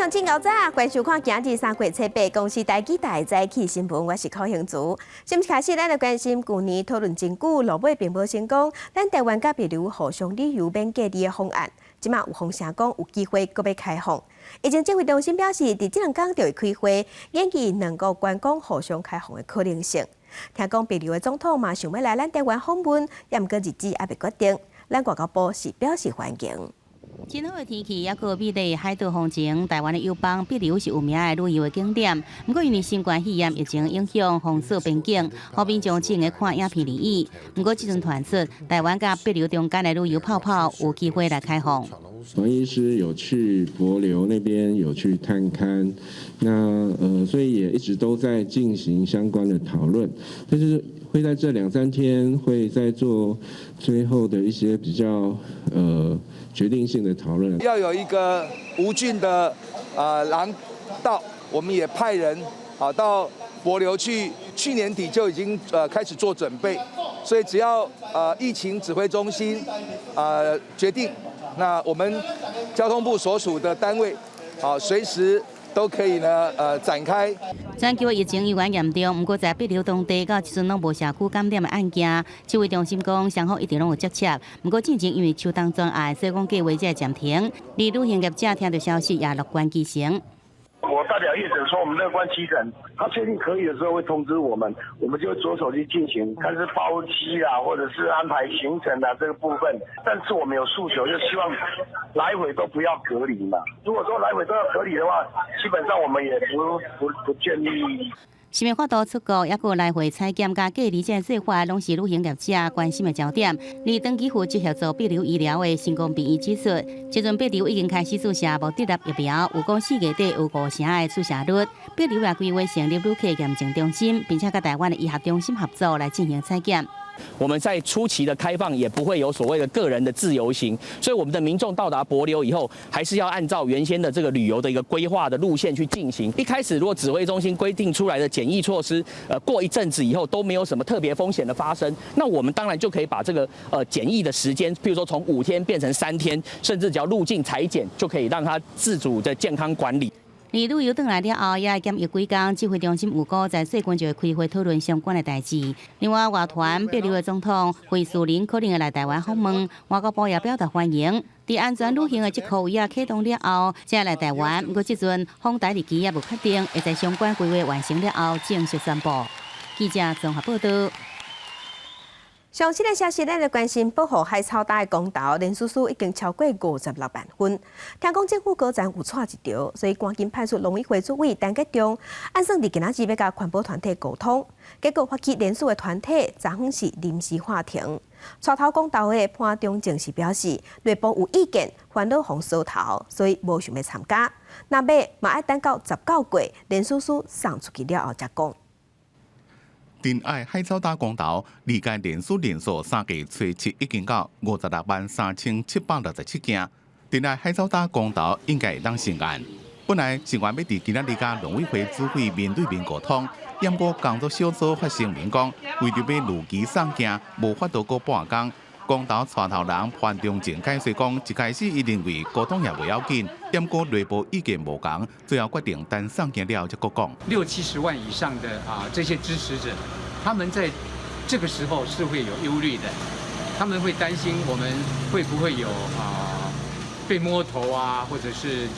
向前后早，关注看今日3月7日公司台记大早起新闻，我是柯兴竹。先开始，咱来关心去年讨论真久，落尾并无成功。咱台湾甲秘鲁互相旅游免隔离的方案，即马有风声讲有机会搁要开放。疫情指挥中心表示，伫这2天就会开会，研究两国观光互相开放的可能性。听讲秘鲁的总统嘛想要来咱台湾访问，也毋过日子还未决定。咱外交部是表示欢迎。 真好的天气，也个美丽的海岛风情。台湾的友邦秘鲁是有名的旅游的景点，不过因为新冠肺炎疫情影响，封锁边境，好民众只能看影片而已。不过这阵传出，台湾甲秘鲁中间的旅游泡泡有机会来开放。王医师有去帛琉那边有去探勘，那所以也一直都在进行相关的讨论，但是会在这2、3天会再做最后的一些比较决定性的讨论。要有一个无菌的廊道，我们也派人到帛琉去年底就已经开始做准备，所以只要疫情指挥中心决定。 那我们交通部所属的单位，随时都可以呢展开。全球疫情依然严重，不过在秘鲁当地到即阵拢无社区感染的案件。指挥中心讲，双方一直拢有接洽，不过进前因为秋冬专案，所以讲计划才暂停。而旅行业者听到消息也乐观其成。 我代表业者说，我们乐观其成。他确定可以的时候会通知我们，我们就会着手去进行，看是包机啦，或者是安排行程啊这个部分。但是我们有诉求，就希望来回都不要隔离嘛。如果说来回都要隔离的话，基本上我们也不建议。 新闻发图出国，也个来回采检加隔离这做法，拢是旅行业者关心的焦点。而长期负责协助秘鲁医疗的成功病医指出，即阵秘鲁已经开始注射无得疫苗，有讲4月底有5成的注射率。秘鲁也规划成立旅客验证中心，并且跟台湾的医学中心合作来进行采检。 我们在初期的开放也不会有所谓的个人的自由行，所以我们的民众到达帛琉以后，还是要按照原先的这个旅游的一个规划的路线去进行。一开始如果指挥中心规定出来的检疫措施，过一阵子以后都没有什么特别风险的发生，那我们当然就可以把这个检疫的时间，譬如说从5天变成3天，甚至只要入境采检，就可以让它自主的健康管理。 而旅游转来了后，也会检疫几天，指挥中心预估在细群就会开会讨论相关的代志。另外，外团秘鲁的总统惠斯林可能会来台湾访问，外交部也表达欢迎。在安全旅行的这课也启动了后，才来台湾。不过，这阵访台日期也无确定，会在相关规划完成了后正式宣布。记者综合报道。 上新的消息，咱来关心保护海草大的公道人数已经超过56万份。听讲政府高层有错一条，所以赶紧派出农委会主委陈吉中，按算伫今仔日要甲环保团体沟通。结果发起连署的团体昨昏是临时划停。带头公道的潘中正是表示，内部有意见，烦恼红烧头，所以无想要参加。那尾嘛爱等到19月连署书送出去了后才讲。 珍爱海草大公道，理解连续连锁3个初7已经到563767件。珍爱海草大公道应该会当成案。本来成员要伫今仔日甲农委会主委面对面沟通，验过工作小组发声明讲，为着要如期送件，无法度过半工。公道带头人潘中正解释讲，一开始伊认为沟通也袂要紧，验过内部意见无同，最后决定等送件了才讲。60、70万以上的这些支持者，他们在这个时候是会有忧虑的，他们会担心我们会不会有被摸头啊，或者是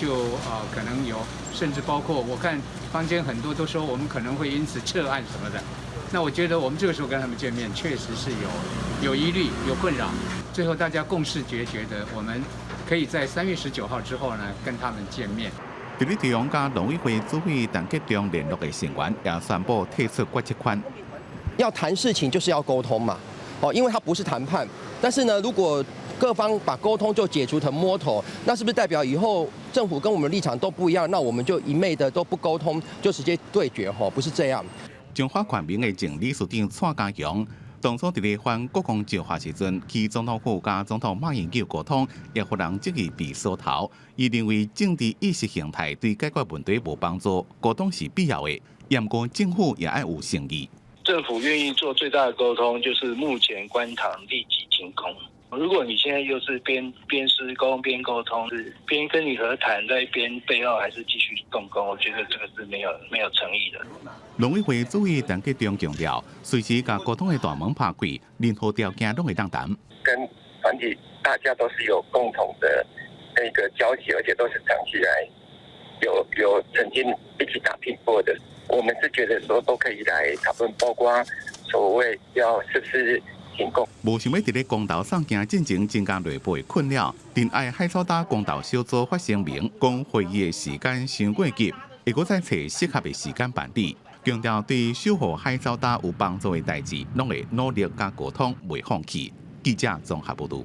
可能有，甚至包括我看坊间很多都说我们可能会因此撤案什么的。 那我觉得我们这个时候跟他们见面，确实是有疑虑、有困扰。最后大家共识觉得，我们可以在3月19号之后呢，跟他们见面。伫咧地方甲农委会主委陈吉中联络的成员也宣布退出决策款。要谈事情就是要沟通嘛，因为它不是谈判。但是呢，如果各方把沟通就解除成摸头，那是不是代表以后政府跟我们立场都不一样？那我们就一昧的都不沟通，就直接对决？不是这样。 中华全民的前理事长蔡家强，当初伫咧反国共召唤时阵，去总统府甲总统马英九沟通，也互人质疑被锁头。伊认为政治意识形态对解决问题无帮助，沟通是必要的。不过政府也要有诚意。政府愿意做最大的沟通，就是目前官场立即停工。如果你现在又是边施工边沟通，是边跟你和谈，在边背后还是继续动工，我觉得这个是没有诚意的。农委会主委陈吉中强调，随时把沟通的大门拍开，任何条件都会当谈。跟团体大家都是有共同的那个交集，而且都是长期来有曾经一起打拼过的。我们是觉得说都可以来讨论，包括所谓要是不是停工。无想要伫咧公道送件进前增加内部的困扰，仁爱海草大公道小组发声明，讲会议的时间伤过急，会搁再找适合的时间办理。强调对守护海草大有帮助的代志，拢会努力加沟通，袂放弃。记者综合报道。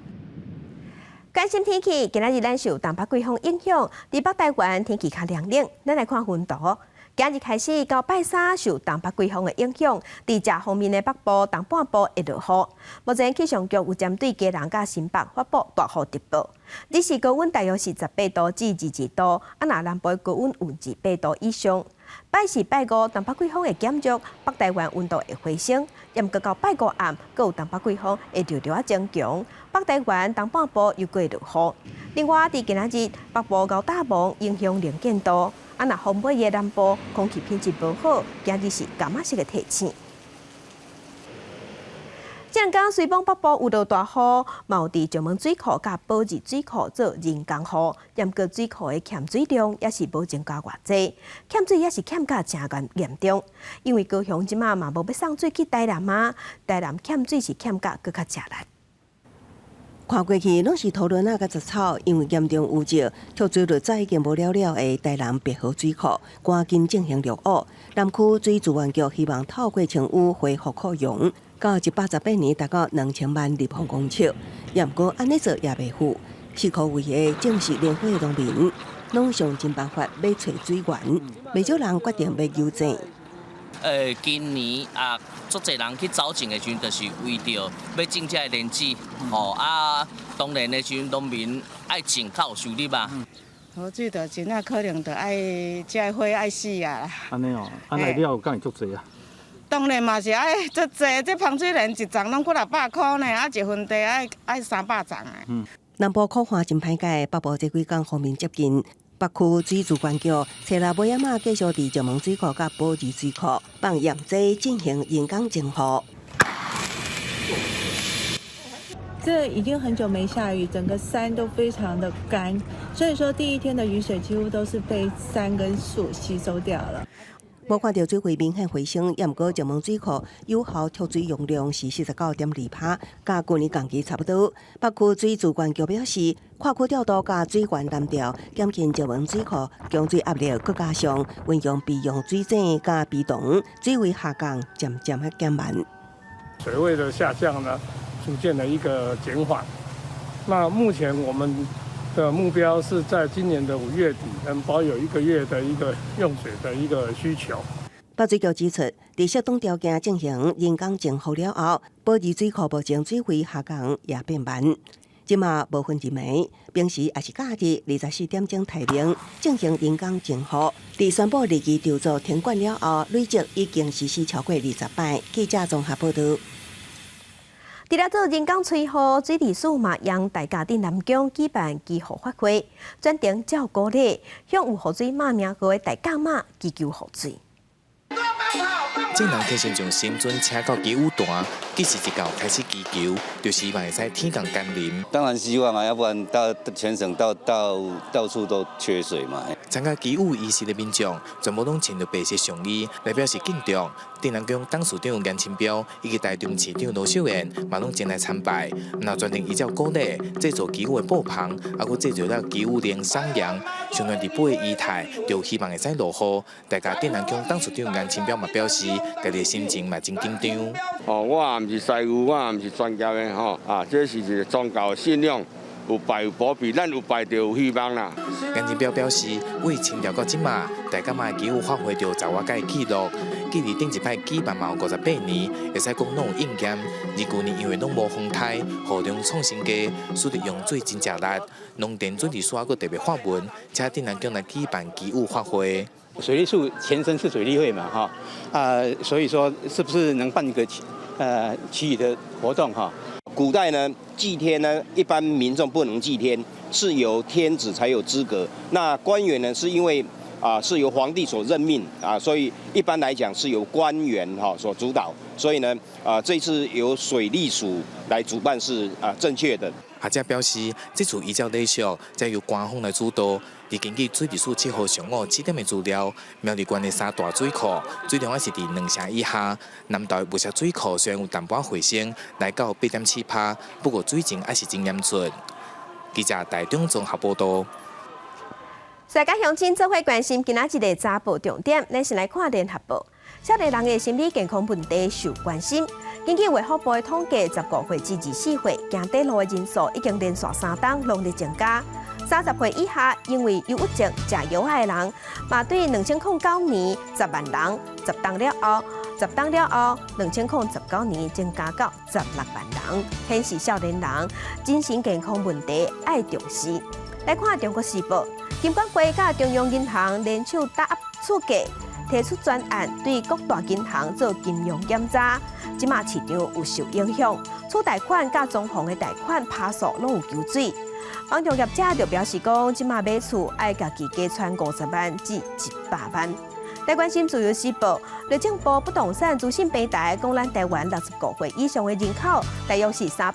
关心天气，今仔日咱受东北季风影响，伫北台湾天气较凉冷。咱来看温度。今日开始到拜三，受东北季风的影响，伫遮方面的北部、东半部会落雨。目前气象局有针对基隆甲新北发布大雨特报。日时高温大约是18度至22度，若南部高温有28度以上。拜四、拜五东北季风会减弱，北台湾温度会回升。也毋过到拜五暗，阁有东北季风会略略增强，北台湾东半部又会落雨。另外，伫今仔日北部到大蒙影响能见度。若风尾的南部空气品质无好，今日是柑仔色的天气。这两天水邦北部有落大雨，嘛有伫石门水库甲宝智水库做人工雨，也毋过水库的欠水量也是无增加偌济，欠水也是欠甲真严重。因为高雄即马嘛无要送水去台南啊，台南欠水是欠甲搁较真力。看过去拢是讨论甲杂草，因为严重污浊，跳水率早已经无了的台南白河水库，赶紧进行滤污。南区水资源局希望透过清污恢复库容，到118年达到2000万立方公尺。也毋过安尼做也袂赴，水库位的正是联会农民，拢想尽办法要找水源，袂少人决定要游井。今年啊，足侪人去找井的时阵，就是为着要种这莲子，当然的时阵，农民爱种较有收入嘛。雨水就真啊，可能就爱这花爱死啊。安尼哦，来了敢会足侪啊？当然嘛是爱足侪，这防水莲一丛拢过600块呢，一分地爱300丛啊。南部苦旱真歹解，北部这几天方面接近。北区水资源局找来尾仔继续伫石门水库甲宝智水库放盐剂进行人工净化。这已经很久没下雨，整个山都非常的干，所以说第一天的雨水几乎都是被山跟树吸收掉了。无看到水位明显回升，也毋过石门水库有效抽水容量是49.2%，甲去年同期差不多。北区水资源局表示，跨区调度甲水源单调，减轻石门水库供水压力，搁加上运用备用水井甲鼻洞，水位下降渐渐减慢。水位的下降呢，逐渐的一个减缓。那目前我们的目标是在今年的5月底能保有1个月的一个用水的一个需求。北水局指出，在适当条件进行人工净化了后，宝智水库目前水位下降也变慢。即马无分日暝，平时也是假日24点钟提零进行人工净化。在宣布日期调做停管了后，累计已经实施超过20摆。记者综合报道。除了做人工吹雨，水利署嘛让大家伫南宫举办祈雨法会，专程照鼓励，向有雨水骂名号的大甲妈祈求雨水。正人提前将新尊请到祈雨坛，计时一到开始祈求，就希望会使天降甘霖。当然希望啊，要不然全省到处都缺水嘛。参加祈雨仪式的民众，全部拢穿着白色上衣，来表示敬重。镇南宫董事长严清标以及台中市长罗秀燕嘛拢前来参拜，那专程依照鼓励制作祈雨的布棚，还佫制作了祈雨铃赏扬，上传伫背的仪态，就希望会使落雨。大家镇南宫董事长严清标嘛表示，家己的心情嘛真紧张。我也毋是师傅，我也毋是专业的这是一个宗教的信仰。有拜有保庇，咱有拜就有希望啦。严清标表示，为清朝到即马，大甲嘛祈雨发挥着10外届记录，距离顶一摆举办嘛有58年，会使讲拢有应验。而去年因为拢无风台，雨量创新低，使得用水真正力。农田水利署还佫特别发文，请镇南宫来举办祈雨发挥。水利署前身是水利会嘛，所以说是不是能办一个祈雨的活动哈？古代呢，祭天呢，一般民众不能祭天，是由天子才有资格。那官员呢，是因为是由皇帝所任命所以一般来讲是由官员所主导。所以呢，这次由水利署来主办是正确的。学者表示，这次依照礼俗，再由官方来主导。而根据水利署7号上午7点的资料，苗栗县的3大水库水量是伫2成以下。南投雾社水库虽然有淡薄回升，来到8.7%，不过水情还是真严峻。记者台中综合报道。世界乡亲做伙关心今仔日的早报重点，咱先来看联合报。少年人的心理健康问题受关心。根据卫福部的统计，15岁至24岁行底路的人数已经连续3天拢在增加。30岁以下因为忧郁症食药的人，嘛对2009年10万人，10档了后，2019年增加到16万人，显示少年人精神健康问题爱重视。来看中国时报，金管会甲中央银行联手打压出价，提出专案对各大银行做金融检查。即马市场有受影响，储贷款甲中行的贷款趴数拢有求水。房仲业者就表示讲，即马买厝爱家己加存50万至100万。来关心自由时报，内政部不动产资讯平台讲，咱台湾65岁以上的人口大约是316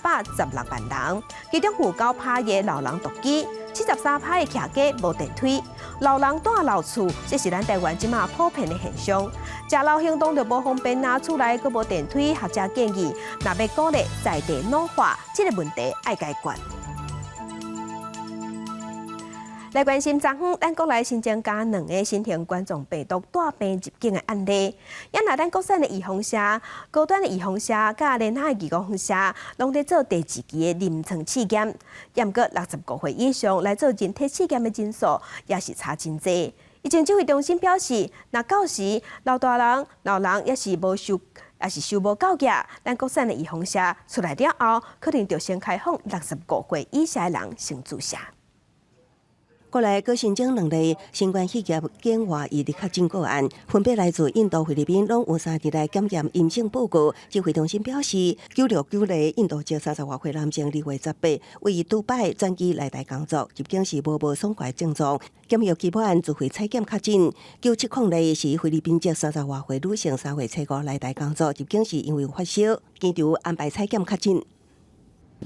万人，其中有9%的老人独居，73%的徛家无电梯，老人住老厝，这是咱台湾即马普遍的现象。食老行动就无方便厝内佫无电梯，学者建议，若要鼓励在地老化，这个问题爱解决。来关心昨昏，咱国内新增加2个新型冠状病毒带病入境的案例。也那咱国产的预防社、高端的预防社、甲联合预防社，拢在做第2期的临床试验。不过65岁以上来做人体试验的人数也是差真济。疫情指挥中心表示，若到时老人也是收无够额，咱国产的预防社出来了后，可能就先开放65岁以下的人先注射。国内各新增2例新冠肺炎境外移入确诊个案，分别来自印度、菲律宾，拢有3日来检验阴性报告。指挥中心表示，969例印度籍30多岁男性2月18为杜拜转机来台工作，入境时无爽快症状，检验基本自费采检确诊。970例是菲律宾籍30多岁女性3月7来台工作，入境时因为发烧，机场安排采检确诊。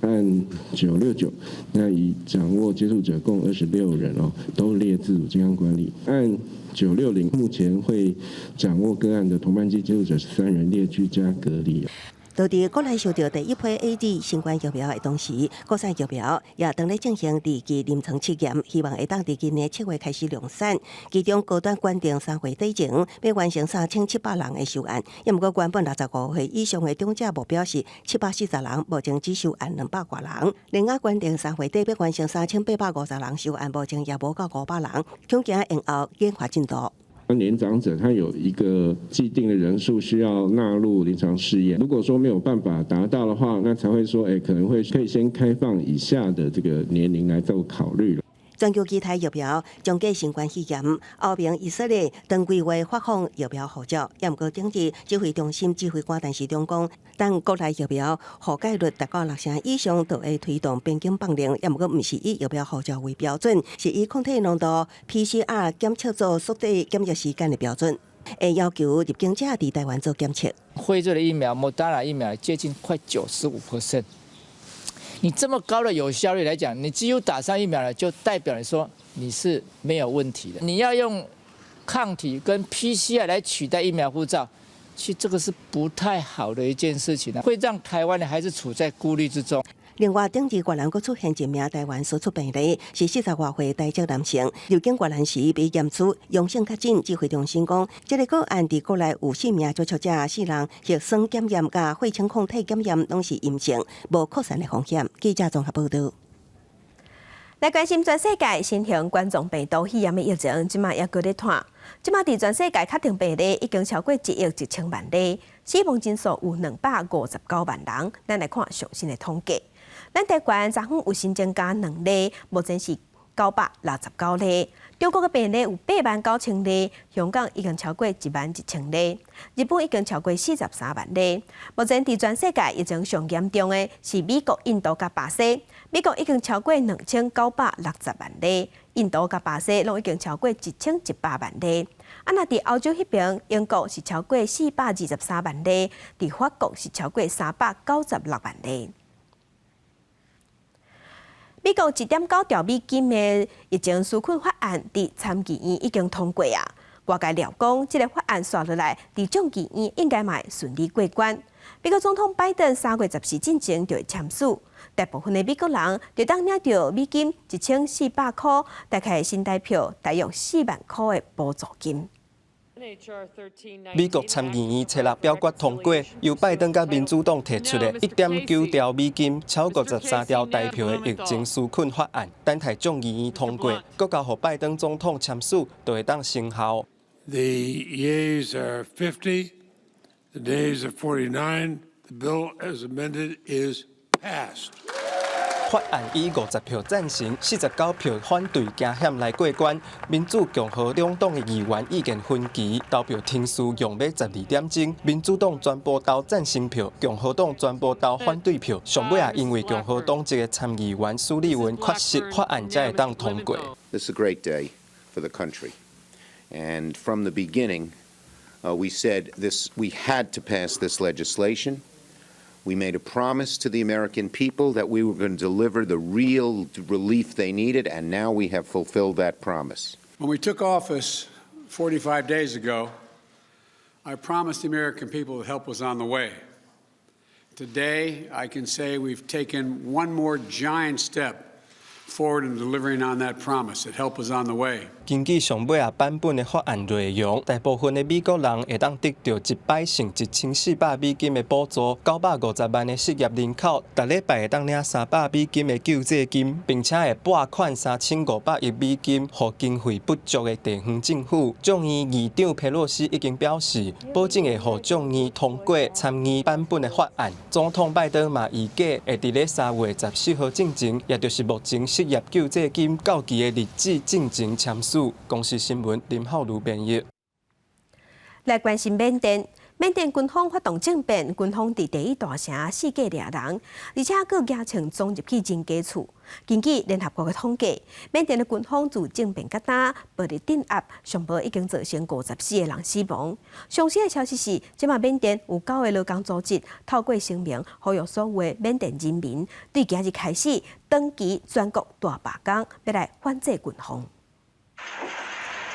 按969，那已掌握接触者共26人都列自主健康管理。按960，目前会掌握个案的同伴及接触者13人列居家隔离。就伫国内收到第1批 AZ 新冠疫苗的同时，国产疫苗也正在进行2期临床试验，希望会当伫今年7月开始量产。其中高端决定3月底前要完成3700人的收案，也毋过原本65岁以上的长者目标是740人，目前只收案200多人。另外决定3月底要完成3850人收案，目前也无到500人，恐惊延后研发进度。年长者他有一个既定的人数需要纳入临床试验，如果说没有办法达到的话，那才会说，可能会可以先开放以下的这个年龄来做考虑了。全球其他疫苗将继新冠肺炎，后边以色列当规划发放疫苗护照，也毋过顶日指挥中心指挥官陈时中讲，当国内疫苗覆盖率达到60%以上，就会推动边境放零，也毋过毋是以疫苗护照为标准，是以抗体浓度 PCR 检测做缩短检疫时间的标准，会要求入境者伫台湾做检测。辉瑞的疫苗、莫达纳疫苗接近快95%。你这么高的有效率来讲，你几乎打上疫苗了，就代表你说你是没有问题的。你要用抗体跟 PCR 来取代疫苗护照，其实这个是不太好的一件事情会让台湾的还是处在顾虑之中。另外，顶日越南阁出现一名台湾输出病例，是40多岁台籍男性，入境越南时被验出阳性确诊。指挥中心讲，这个个案伫国内有4名接触者，4人核酸检验甲血清抗体检验拢是阴性，无扩散的风险。记者综合报道。来关心全世界新型冠状病毒肺炎的疫情，即马也搁咧拖。即马伫全世界确定病例已经超过1亿1千万例，死亡人数有259万人。咱来看最新的统计。咱台湾昨昏有新增加2例，目前是969例。中国嘅病例有89000例，香港已经超过11000例，日本已经超过43万例。目前伫全世界疫情上严重嘅是美国、印度甲巴西，美国已经超过2960万例，印度甲巴西拢已经超过1100万例。若伫欧洲迄边，英国是超过423万例，伫法国是超过396万例。美国1.9兆美金的疫情纾困法案伫参议院已经通过啊。外界料讲，这个法案刷落来，伫众议院应该嘛顺利过关。美国总统拜登3月14进前就会签署，大部分的美国人就当领到美金1400块，大概新台票大约4万块的补助金。美国参议院册6表决通过，由拜登甲民主党提出的1.9兆美金、超过13条台票的疫情纾困法案，等待众议院通过，搁交予拜登总统签署，就会当生效。The yeas are 50, the nays are 49. The bill as amended is passed. 法案以50票赞成、49票反对加险来过关。民主、共和两党的议员意见分歧，投票天数用要12点钟。民主党全部投赞成票，共和党全部投反对票。上尾也因为共和党这个参议员苏利文缺席，法案才会当通过。This is a great day for the country, and from the beginning, we said we had to pass this legislation. We made a promise to the American people that we were going to deliver the real relief they needed, and now we have fulfilled that promise. When we took office 45 days ago, I promised the American people that help was on the way. Today, I can say we've taken one more giant step forward in delivering on that promise that help was on the way. 根据上尾版本的法案内容，大部分的美国人会当得到100乘1400美金的补助，950万的失业人口，逐礼拜会当领300美金的救济金，并且会拨款3500亿美金予经费不足的地方政府。众议议长佩洛西已经表示，保证会予众议通过参议版本的法案。总统拜登嘛预计会伫咧3月14号进前，也就是目前失业救济金到期的日子进前签署。公司新闻林浩如编译。来关心缅甸，缅甸军方发动政变，军方伫第一大城四界掠人，而且佫压枪装入去真家厝。根据联合国的统计，缅甸的军方自政变到呾暴力镇压，上无已经造成54个人死亡。上新的消息是，即马缅甸有9个劳工组织透过声明，呼吁所有的缅甸人民，对今日开始长期全国大罢工，要来反制军方。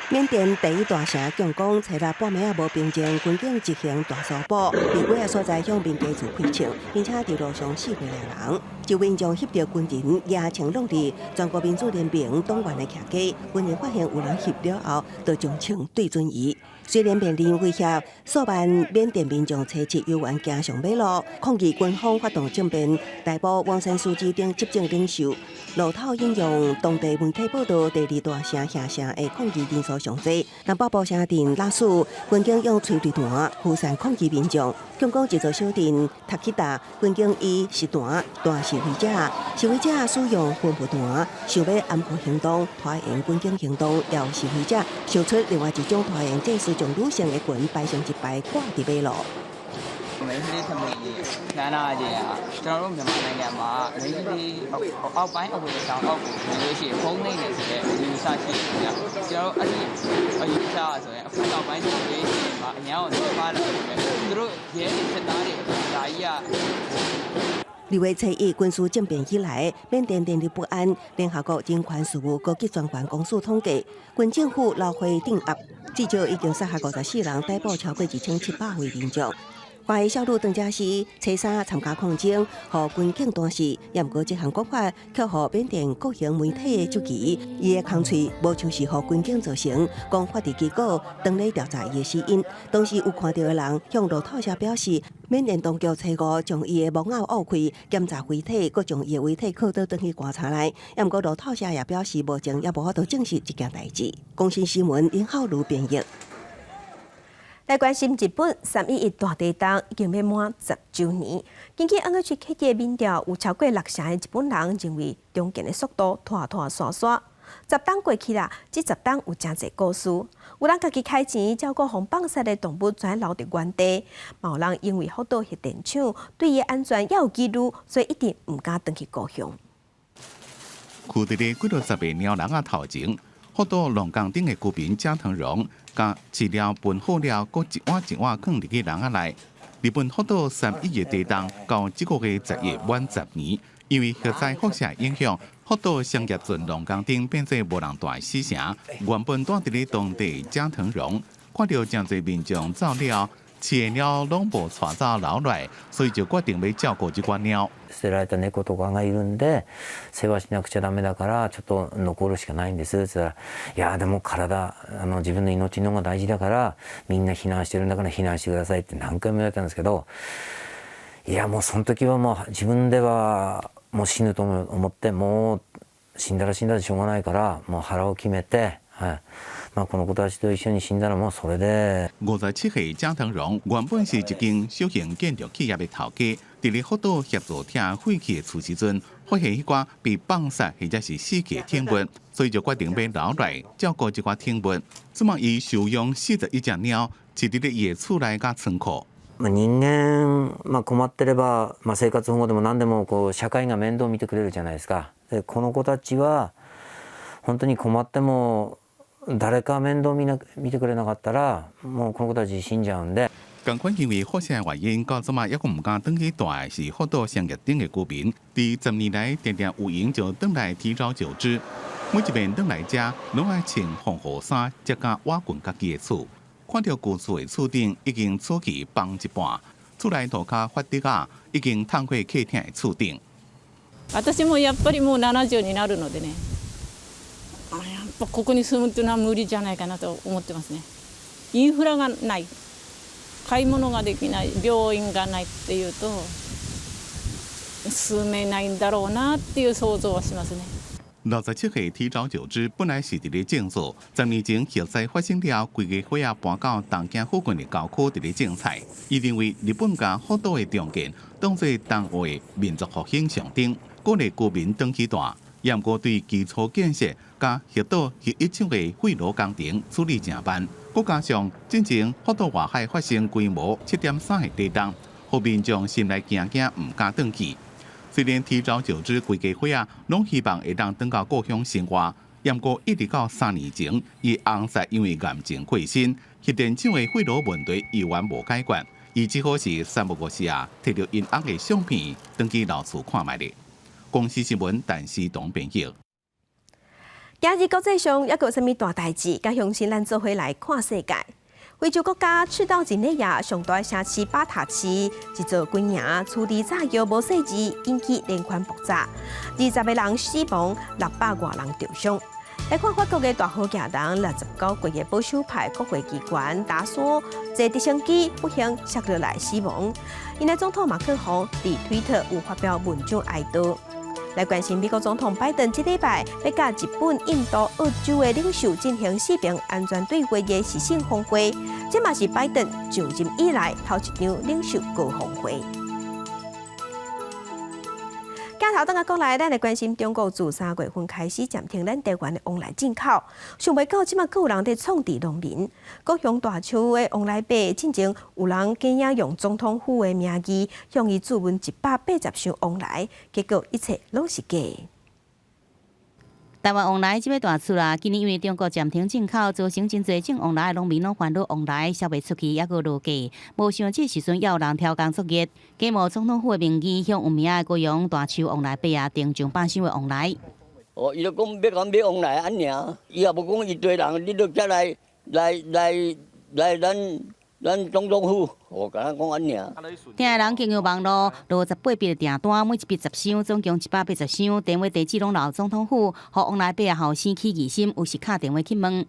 缅甸第一大城强攻，找了半暝也无平静，军警执行大搜捕，伫几个所在向民家厝开枪，并且伫路上死过2人。就民众翕到军人压枪落地，全国民主联盟党员的徛家，军人发现有人翕了后，就将枪对准伊。虽然面临威胁，数万缅甸民众车骑游园行上马路，抗议军方发动政变，逮捕翁山书记等执政领袖。路透引用当地媒体报道，第二大城下城的抗议人数上济。南北部城镇拉苏，军警用催泪弹驱散抗议民众。强攻一座小镇塔吉达，军警以实弹弹示威者，示威者使用分布弹，想要安抚行动，拖延军警行动，要示威者想出另外一种拖延战术，将女性的裙摆上一排挂伫马路。2月7日军事政变以来，缅甸连日不安。联合国人权事务高级专员公署统计，军政府老会镇压，至少已经杀害54人，逮捕超过2700位民众。华裔少女邓佳熙初三参加抗争，互军警断事，也毋过这项国法却互缅甸国营媒体的注意，伊的空喙无像是互军警造成。讲法律结果当咧调查伊的死因。当时有看到的人向路透社表示，缅甸当局初五将伊的木偶挖开，检查遗体，佮将伊的遗体靠倒转去棺材内。也毋过路透社也表示，目前也无法度证实这件代志。公信新闻林浩如编译。来关心日本3.11大地震已经要满10周年。根据 NHK 的民调，有超过60%的日本人认为中间的速度拖刷刷。10档过去啦，这10档有真侪故事。有人家己开钱照顾被放杀的动物，全留伫原地；嘛有人因为福岛核电厂对伊安全也有记录，所以一定唔敢回去故乡。区地的几60个鸟人头前，福岛龙岗顶的居民加藤荣，甲饲料分好了，搁一碗一碗放入去人内。日本福岛3.1个地震到这个月10月满10年，因为核灾辐射影响，福岛商业村龙岗顶变作无人住的死城。原本住伫咧当地加藤荣，看到真侪民众走了，饲的鸟拢无带走留来，所以就决定要照顧這隻鳥。捨てられた猫とかがいるんで世話しなくちゃダメだからちょっと残るしかないんですって言ったら、いやでも自分の命の方が大事だからみんな避難してるんだから避難してくださいって何回も言われたんですけど、いやもうその時はもう自分ではもう死ぬと思ってもう死んだら死んだでしょうがないからもう腹を決めて。この子たちと一緒に死んだらもうそれで。57歲加藤榮原本是一間小型建築企業的頭家，伫咧福島協助聽廢棄的厝時陣，發現迄寡被放殺或者是死去的天物，所以就決定要留來照顧這寡天物。這麼伊收養41隻鳥，飼伫咧伊的厝內甲倉庫。人間、困ってれば、生活保護でも何でも社会が面倒見てくれるじゃないですか。でこの子たちは本当に困っても誰か面倒見てくれなかったらもうこの子たち死んじゃうんで。共款因為輻射原因，到這麼抑個唔敢轉去住的是福島商業町的居民，佇10年來常常有閒就轉來提早就職，每一遍轉來遮，攏愛穿防護衫，才敢挖滾家己的厝。看到舊厝的厝頂已經厝基崩一半，厝內塗骹發滴啊，已經探過客廳的厝頂。私もやっぱりもう70になるのでね。ここに住むというのは無理じゃないかなと思ってますね。インフラがない、買い物ができない、病院がないっていうと住めないんだろうなっていう想像はしますね。67歲提早就職，本來是伫咧種作，10年前核災發生了，規個火啊搬到東京附近的郊區伫咧種菜。伊認為日本將福島的重建當作東歐的民族復興象徵，鼓勵居民轉去住。也毋過對基礎建設加核島核一廠的廢爐工程處理正慢，佮加上進前福島外海發生規模7.3個地震，互民眾心內驚驚毋敢轉去。雖然提早就職規家伙啊，攏希望會當轉到故鄉生活，也毋過一直到3年前，伊翁婿因為癌症過身，核電廠的廢爐問題依然無解決，伊只好是3不五時啊，摕到因翁的相片，轉去老厝看賣咧。公司新聞，陳思東編輯。今日國際上，抑個有啥物大代誌？甲鄉親咱做伙來看世界。非洲國家赤道幾內亞上大的城市巴塔市，一座軍營處理炸藥無細字，引起連環爆炸，20個人死亡，600多人重傷。來看法國的大好行動，69國嘅保守派國會機關打鎖，坐直升機不幸摔落來死亡。因的總統馬克宏佇推特有發表文章哀悼。來關心美國總統拜登這禮拜要甲日本、印度、澳洲的領袖進行四邊安全對話嘅視訊峰會，這嘛是拜登就任以來頭一場領袖高峰會。今頭等下講來，咱來關心中國自3月份開始暫停咱台灣的往來進口，想袂到即馬閣有人在創治農民，高雄大樹的往來幣，進前有人假影用總統府的名義向伊注文180箱往來，結果一切攏是假。台灣往來即要大厝啦，今年因為中國暫停進口，造成真濟種往來的農民攏煩惱往來銷袂出去，抑閣落價。無想這時陣也有人挑工作業，假冒總統府的名義向有名的高雄大樹往來幣啊訂100箱的往來。伊就講要講要往來安爾，伊也無講一堆人，你都再來咱總統府，我甲咱講安爾。聽的人經由網絡58筆的訂單，每一筆10箱，總共180箱，電話地址攏留總統府，互往來幣啊後生起疑心，有時打電話去問。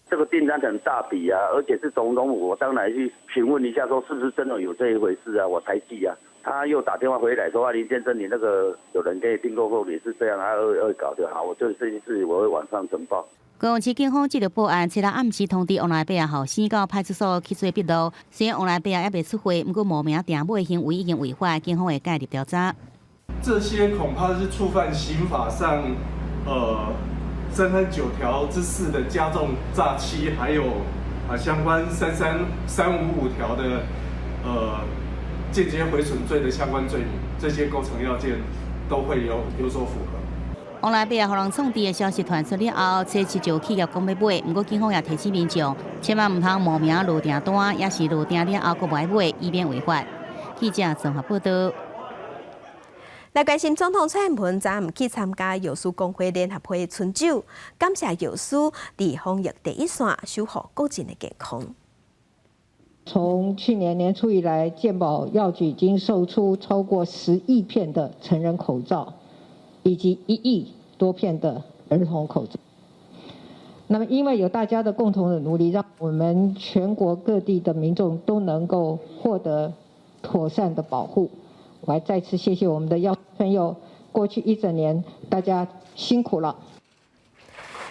這個訂單很大筆啊，而且是總統府，我當然去詢問一下，說是不是真的有這一回事啊？我才寄啊。他又打電話回來說啊，林先生，你那個有人給你訂購後也是這樣，他惡搞就好。我這件事我會晚上呈報。高雄市警方接到報案，昨日暗時通知往來幣啊後生到派出所去做筆錄，雖然往來幣啊還未出貨，不過無名訂買行為已經違法，警方會介入調查。這些恐怕是觸犯刑法上，侦亨9条之4的加重诈欺，还有相关35355条的间接毁损罪的相关罪名，这些构成要件都会有所符合。往来被互人创治的消息传出了后，这次就企业讲要买，不过警方也提醒民众，千万唔通冒名落订单，也是落订了后佫买买，以免违法。记者综合报道。来关心总统蔡英文昨暗去参加药师工会联合会春酒，感谢药师伫防疫第一线守护国人的健康。从去年年初以来，健保药局已经售出超过10亿片的成人口罩，以及1亿多片的儿童口罩。那么，因为有大家的共同的努力，让我们全国各地的民众都能够获得妥善的保护。我还再次谢谢我们的药朋友，过去1整年大家辛苦了。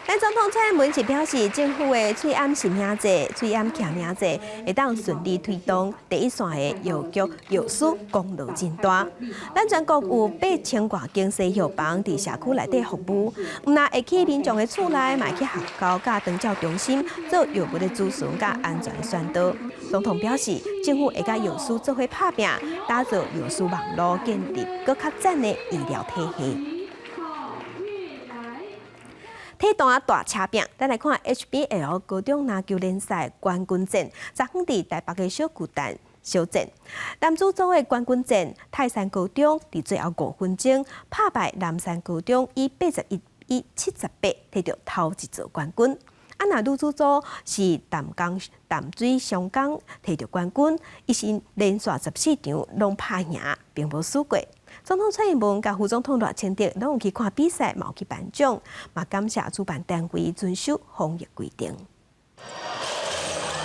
咱总统蔡英文是表示，政府的催安申请制、催安强名制会当顺利推动第一线的药局药师功劳真大。咱全国有8000多间西药房伫社区内底服务，唔但会去民众的厝内，嘛去学校甲长照中心做药物的咨询甲安全的宣导。总统表示，政府会甲药师做伙拍拼，打造药师网络，建立更较赞的医疗体系。体坛大车饼，咱来看 HBL 高中篮球联赛冠军战，昨昏伫台北的小巨蛋小战。男子组的冠军战，泰山高中伫最后5分钟拍败南山高中，以81-78摕到头一座冠军。那女子组是淡水双港摕到冠军，伊是连续14场拢拍赢，并无输过。总统蔡英文甲副总统赖清德拢有去看比赛，嘛有去颁奖，嘛感谢主办单位遵守防疫规定。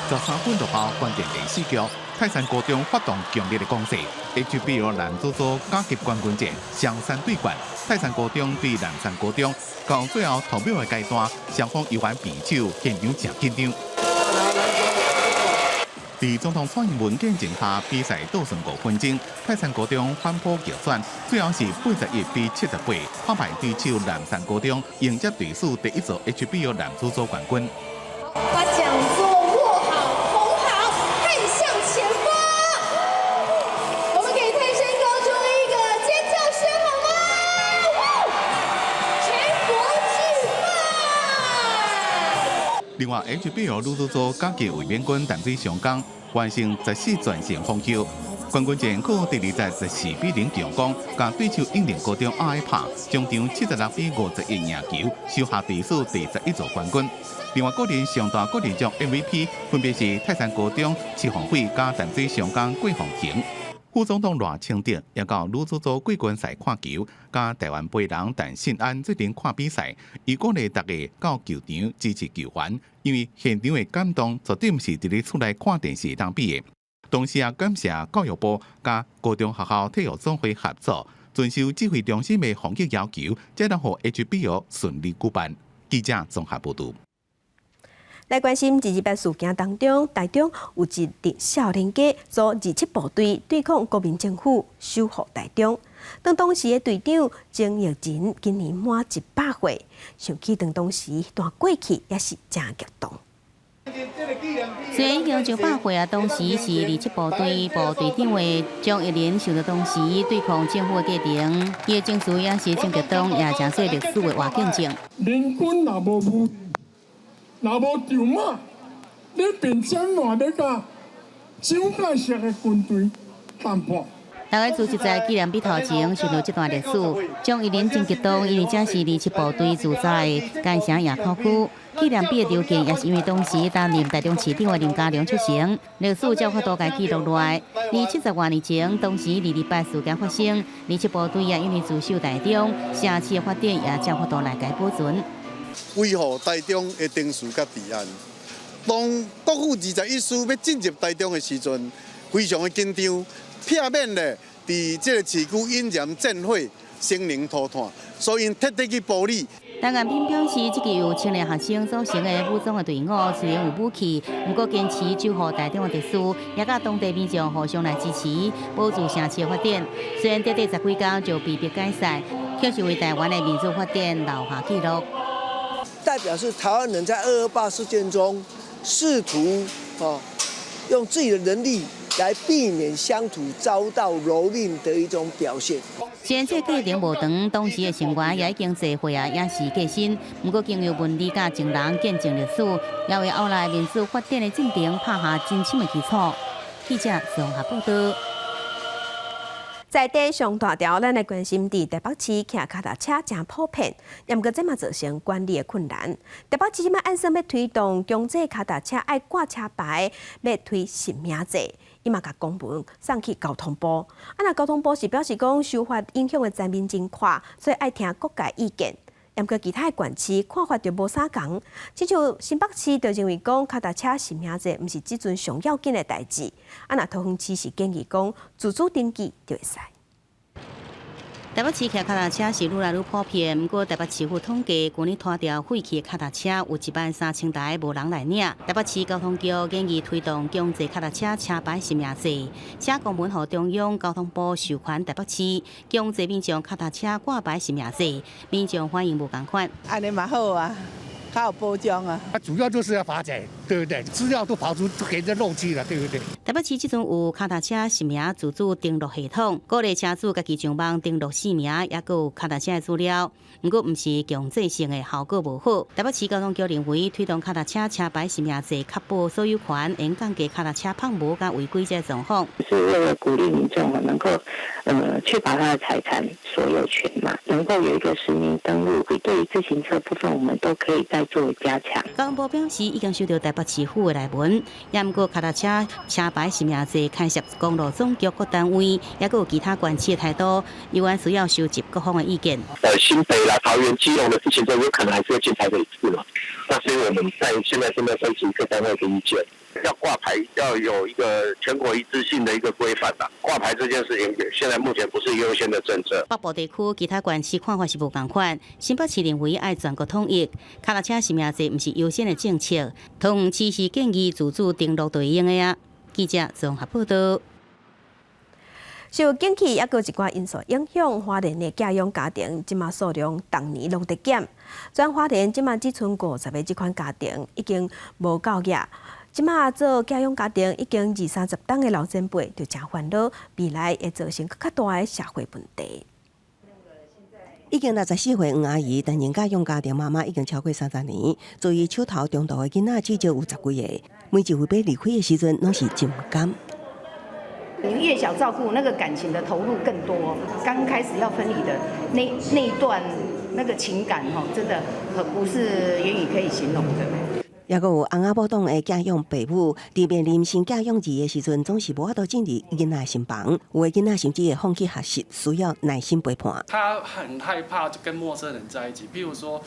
13分落后，关键第4局，泰山高中发动强烈的攻势。HBL 男子组甲级冠军战双山对决，泰山高中对南山高中，到最后投票的阶段，双方犹原平手，现场真紧张。在总统蔡英文见证下，比赛倒数5分钟，泰山高中反扑逆转，最后是81-78拍败对手南山高中，迎接队史第一座 HBL 男子组冠军。把讲座握好，捧好，看向前方。我们给泰山高中一个尖叫声好吗？全国巨fan。另外 ，HBL 女子组甲级卫冕军淡水上港完成14全胜封球，冠军战靠第2节14-0强攻，甲对手英联高中挨拍，将场76-51赢球，收下队史第11座冠军。另外，个人上大个人奖 MVP 分别是泰山高中戚鸿辉加淡水上港郭凤婷。副总统赖清德也到女子组季军赛看球，加台湾飞人陈信安这边看比赛，伊鼓励大家到球场支持球员，因为现场的感动绝对不是伫咧厝内看电视当比的。同时也感谢教育部加高中学校体育总会合作，遵守指挥中心的防疫要求，才能让 HBL 顺利举办。记者综合报道。来关心228事件当中，台中有一支少年家组27部队对抗国民政府，守护台中。当时的队长曾玉仁今年满100岁，想起当时一段过去也是真激动。虽然已经100岁啊，当时是27部队部队长的蒋玉仁受到当时对抗政府的革命，伊的情绪也是真激动，也真说历史的活见证。联军若无武，若无条马，你并怎话你甲蒋介石的军队谈判？大概主席在纪念碑头前寻到这段历史，蒋玉仁真激动，因为这是27部队驻扎的干城野口区。纪念碑的条件也是因为当时担任台中市长的林佳龙出城，历史才法度家记录落来。70多年前，当时228事件发生，27部队也因为驻守台中，城市的发展也才法度来改保存。维护台中的定序甲治安。当国府21师要进入台中的时阵，非常的紧张，避免咧伫这个市区引燃战火，生灵涂炭，所以特地去保理。陈彦斌表示，这个由青年学生组成的武装的队伍，虽然有武器，不过坚持守护台中的特殊，也甲当地民众互相来支持，保住城市的发展。虽然短短10几天就被迫解散，却是为台湾的民主发展留下记录。代表是台湾人在228事件中试图用自己的能力来避免乡土遭到蹂躏的一种表现。虽这过程无长，当时的成员也已经聚会也是过身。不过经由文理甲情人见证历史，也为后来民主发展的进程拍下真深的基础。记者综合报道。在地上大条，咱来关心伫台北市骑脚踏车真普遍，也毋过这嘛造成管理的困难。台北市即马按算要推动强制脚踏车爱挂车牌，要推实名制，伊嘛甲公文送去交通部。若交通部是表示讲修法影响的层面真宽，所以爱听各界意见。也毋过其他的县市看法就无啥共，亲像新北市就认为讲脚踏车实名制毋是即阵上要紧的代志。若桃园市是建议讲自主登记就会使。台北市骑脚踏车是愈来愈普遍，不过台北市府统计，去年拖掉废弃的脚踏车有13000台，无人来领。台北市交通局建议推动强制脚踏车车牌实名制，写公文予中央交通部授权台北市强制民众脚踏车挂牌实名制，民众反应无共款。安尼蛮好啊。它有包装啊，主要就是要罚钱，对不对？资料都跑出给人家漏记了，对不对？台北市即阵有脚踏车实名自主登录系统，鼓励车主家己上网登录姓名，也佫有脚踏车的资料。不过，毋是强制性的，效果无好。台北市交通局认为，推动脚踏车车牌实名制，确保所有权，能降低脚踏车抛锚甲违规这状况。是为了鼓励民众能够确保他的财产所有权嘛，能够有一个实名登录。对于自行车部分，我们都可以再做加强。交通部表示，已经收到台北市府的来文，也毋过脚踏车车牌实名制开设公路总局各单位，也佫有其他管区的态度，有关需要收集各方的意见。新北啦、桃园、基隆的自行车有可能还是会进台北一次嘛？那所以我们现在正在收集各单位的意见。要挂牌要有一个全国一致性的一个规范啦。挂牌这件事情，现在目前不是优先的政策。北部地区其他县市看法是无同款。新北市认为爱全国统一，脚踏车实名制毋是优先的政策。桃园市是建议自主登录对应的啊。记者综合报道。受景气也有一寡因素影响，花莲的寄养家庭即马数量逐年拢在减。全花莲即马只剩50个即款家庭已经无够额。即马做寄养家庭已经20-30档的老前辈，就真烦恼，未来会造成更较大的社会问题。已经64岁黄阿姨担任寄养家庭妈妈已经超过30年，所以手头中度的囡仔至少有10几个，每一回要离开的时阵，拢是真不甘。你越小照顾，那个感情的投入更多。刚开始要分离的那一段那个情感真的很不是言语可以形容的。也有翁仔某党的寄养父母，伫面临新寄养儿的时阵，总是无法度进入囡仔身旁，有的囡仔甚至会放弃学习，需要耐心陪伴。他很害怕跟陌生人在一起，譬如说，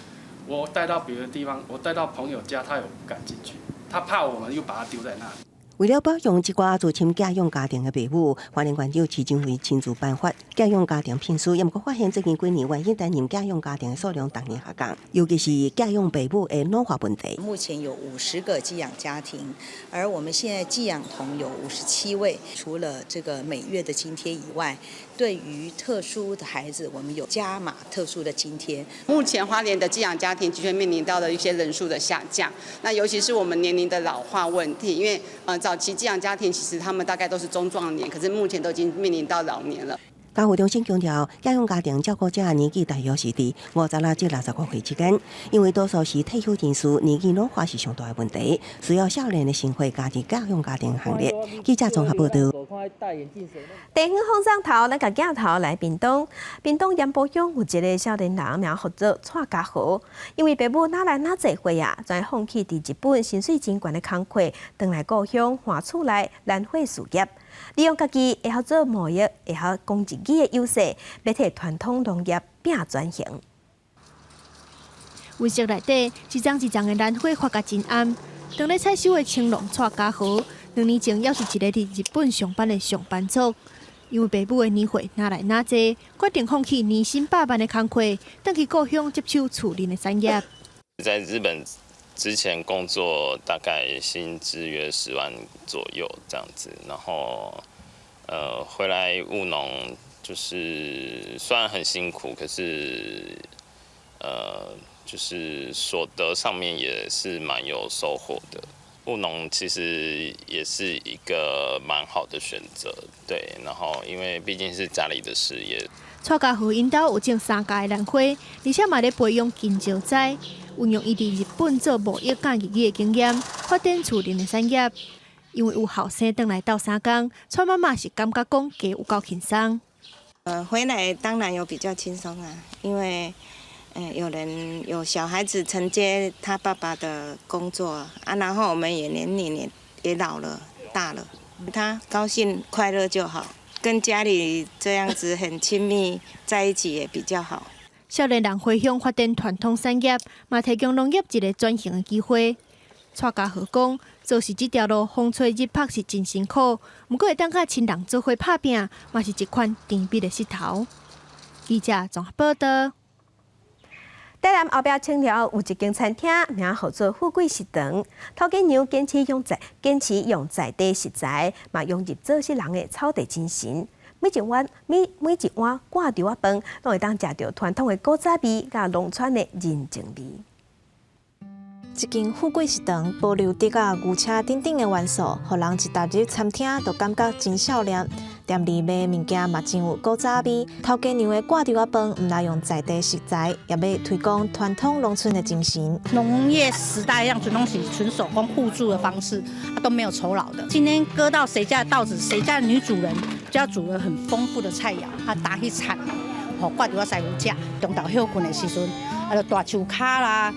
我带到别的地方，我带到朋友家，他也不敢进去，他怕我们又把他丢在那里。为了保障一寡自亲寄养家庭的父母，花莲县长市政府亲自颁发寄养家庭聘书，也毋过发现最近几年愿意担任寄养家庭的数量逐年下降，尤其是寄养父母的老化问题。目前有50个寄养家庭，而我们现在寄养童有57位。除了这个每月的津贴以外，对于特殊的孩子，我们有加码特殊的津贴。目前花莲的寄养家庭的确面临到的一些人数的下降，那尤其是我们年龄的老化问题，因为早期寄养家庭其实他们大概都是中壮年，可是目前都已经面临到老年了。教育中心强调，寄养家庭照顾者年纪大约是伫50至65岁之间，因为多数是退休人士，年纪老化是上大的问题，需要少年的生活加入寄养家庭行列。记者综合报道。地方放上头，咱甲镜头来屏东。屏东盐埔乡有一个少年人名叫做蔡家豪，因为父母哪来哪济岁啊，才放弃伫日本薪水真悬的工课，回来故乡换厝内兰花事业。利用家己会晓做贸易、会晓讲日语的优势，要替传统农业拼转型。温室内底一丛一丛的兰花发甲真暗。当咧采收的青龙蔡家豪，2年前也是一个伫日本上班的上班族。因为父母的年岁哪来哪济，决定放弃年薪8万的工课，回去故乡接手厝林的产业。在日本之前工作大概薪资约10万左右这样子，然后回来务农，就是虽然很辛苦，可是就是所得上面也是蛮有收获的。务农其实也是一个蛮好的选择，对。然后因为毕竟是家里的事业。蔡家和因兜有种3家的兰花，而且嘛咧培养金蕉栽，运用伊伫日本做贸易甲日语的经验，发展厝林的产业。因为有后生回来斗3工，蔡妈妈是感觉讲家有够轻松。回来当然有比较轻松啊，因为有小孩子承接他爸爸的工作啊，然后我们也年龄也老了大了，他高兴快乐就好。跟家里这样子很亲密在一起也比较好。少年人回乡发展传统产业，嘛提供农业一个转型的机会。蔡家和讲，做事这条路风吹日晒是真辛苦，不过会当甲亲人做伙打拼，嘛是一款甜蜜的势头。记者综合报道。台南后壁青寮有一间餐厅，名号做富贵食堂。头家娘坚持用在地食材，嘛融入做事人的草地精神。每一碗挂着啊饭，拢会当食到传统的古早味，甲农村的人情味。一间富贵食堂保留竹啊、牛车等等的元素，互人一踏入餐厅就感觉真少年。店里卖物件嘛真有古早味，头家娘的挂着啊饭，唔但用在地食材，也要推广传统农村的精神。农业时代样子拢是纯手工互助的方式，都没有酬劳的。今天割到谁家的稻子，谁家的女主人就要煮了很丰富的菜肴，打去产，挂着啊师傅食，中昼休困的时阵，就大树骹啦。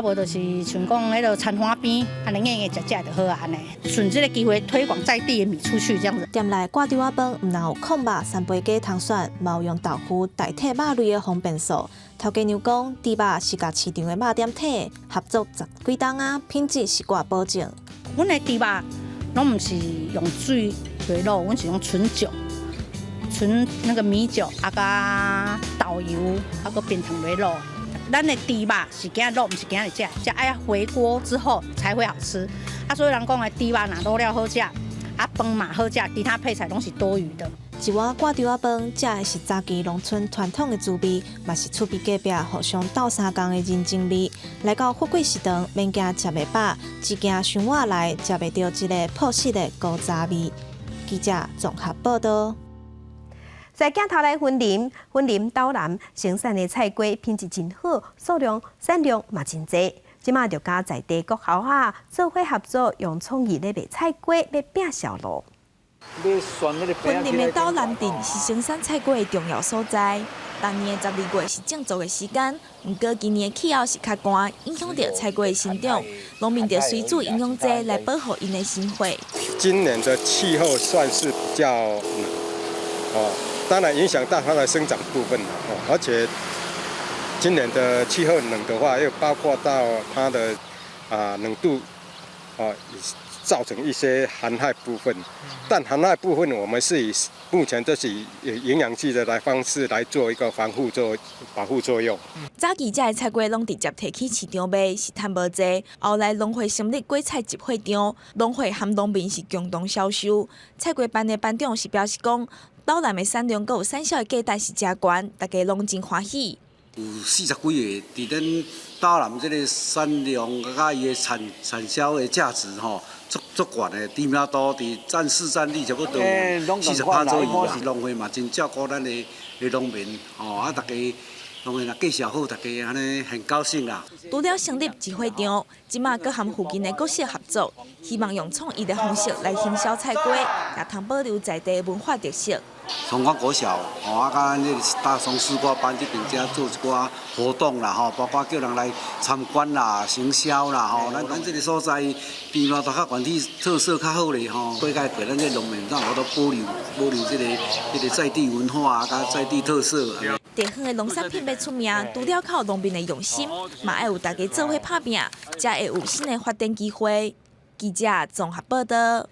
无就是像讲迄个餐花边，安尼硬硬食就好啊，安尼顺这个机会推广在地的米出去，这样子。店内挂着啊饭，唔但有炕肉、三杯鸡、汤选，嘛有用豆腐代替肉类的方便素。头家娘讲，猪肉是甲市场的肉店体，合作10几档啊，品质是挂保证。阮的猪肉拢唔是用水来卤，阮是用纯酒、纯那个米酒，加豆油，个冰糖来卤。咱的猪肉是今日卤，唔是今日食，要回锅之后才会好吃。所以人讲的猪肉若卤了好食，饭嘛好食，其他配菜拢是多余的。一碗挂着啊饭，食的是早期农村传统的滋味，嘛是厝边隔壁互相斗3工的人情味。来到富贵食堂，免惊食袂饱，只惊想我来食袂到一个朴实的古早味。记者综合报道。在镜头内分林岛南生产的菜瓜品质真好，产量嘛真济。即马就甲在地国校啊做伙合作，用创意咧卖菜瓜，要拼销路。分林的岛南镇是生产菜瓜的重要所在。当年的12月是种植的时间，不过今年气候是较寒，影响到菜瓜的生长，农民就随主营养剂来保护因的生活。今年的气候算是比较冷，当然影响到它的生长部分了，而且今年的气候冷的话，又包括到它的冷度，造成一些寒害部分。但寒害部分，我们是目前都是以营养剂的方式来做一个保护作用。早期这的菜瓜拢直接提去市场卖，是赚无济。后来农会成立果菜集会场，农会和农民是共同销售。菜瓜班的班长是表示讲，岛南的产量，佮有产销的价值是真悬，大家拢真欢喜。有40几个，伫咱岛南这个产量甲伊的产销的价值足悬的，知名度伫占市占率差不多40%左右啊。农会嘛真照顾咱的农民，大家农会若介绍好，大家安尼很高兴啦。除了成立集会场，即马佮和附近的各社合作，希望用创意的方式来行销菜瓜，也通保留在地文化特色。崇光国小，甲咱这大松丝瓜班这边遮做一寡活动啦，包括叫人来参观啦、行销啦，咱这个所在知名度较悬，体特色较好咧，过界对咱这农民让我都保留这个在地文化甲在地特色。地方的农产品要出名，除了靠农民的用心，嘛要有大家做伙打拼，才会有新的发展机会。记者综合报道。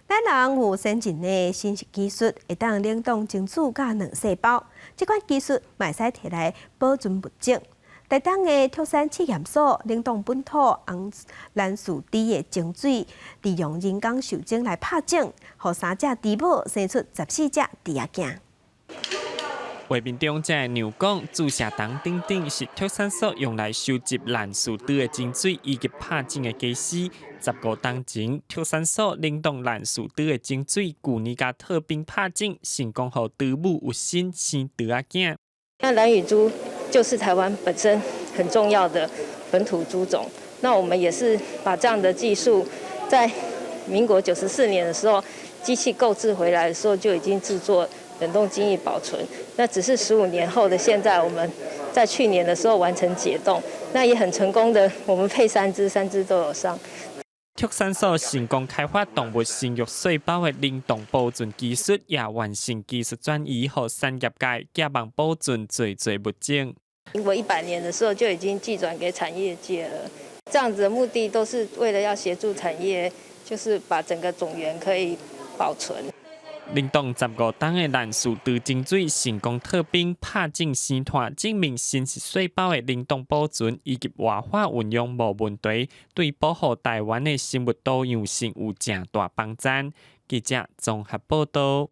咱人有先进的新式技术，会当冷冻精子甲卵细胞。这款技术嘛会使摕来保存物质。台东的特产试验所冷冻本土红蓝树猪的精水，利用人工受精来拍种，互3只猪母生出14只猪仔囝。画面中正牛讲，注射筒顶顶是托产所用来收集烂树堆的精水以及拍种的假丝。15档前，托产所冷冻烂树堆的精水，旧年甲特冰拍种，成功让猪母有新生猪仔囝。那兰屿猪就是台湾本身很重要的本土猪种。那我们也是把这样的技术，在民国94年的时候，机器购置回来的时候就已经制作冷冻精液保存。那只是15年后的现在，我们在去年的时候完成解冻，那也很成功的，我们配3只都有上。托产所成功开发动物生育细胞的冷冻保存技术，也完成技术转移，予产业界寄望保存最物种。民国100年的时候就已经寄转给产业界了，这样子的目的都是为了要协助产业，就是把整个种源可以保存。冷冻15档的烂树堆精水成功特冰拍种生团，证明新实细胞的冷冻保存以及活化运用无问题，对保护台湾的生物多样性有正大帮助。记者综合报道。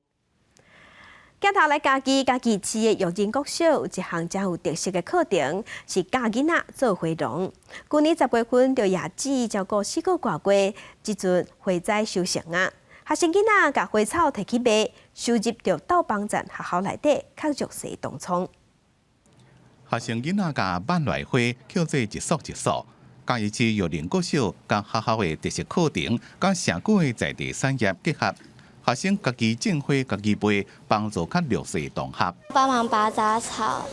镜头来家己市的育人国小有一项真有特色的课程，是教囡仔做花农。去年10月份就野子照顾4个月过，即阵花栽收成啊。学生囡仔甲花草摕去卖，收入就到帮站学校内底较弱势当冲。学生囡仔甲万来花叫做一束一束。嘉义市育人国小甲学校的特色课程，甲社区的在地产业结合。学生家己种花、家己卖，帮助较弱势同学。帮忙拔杂草，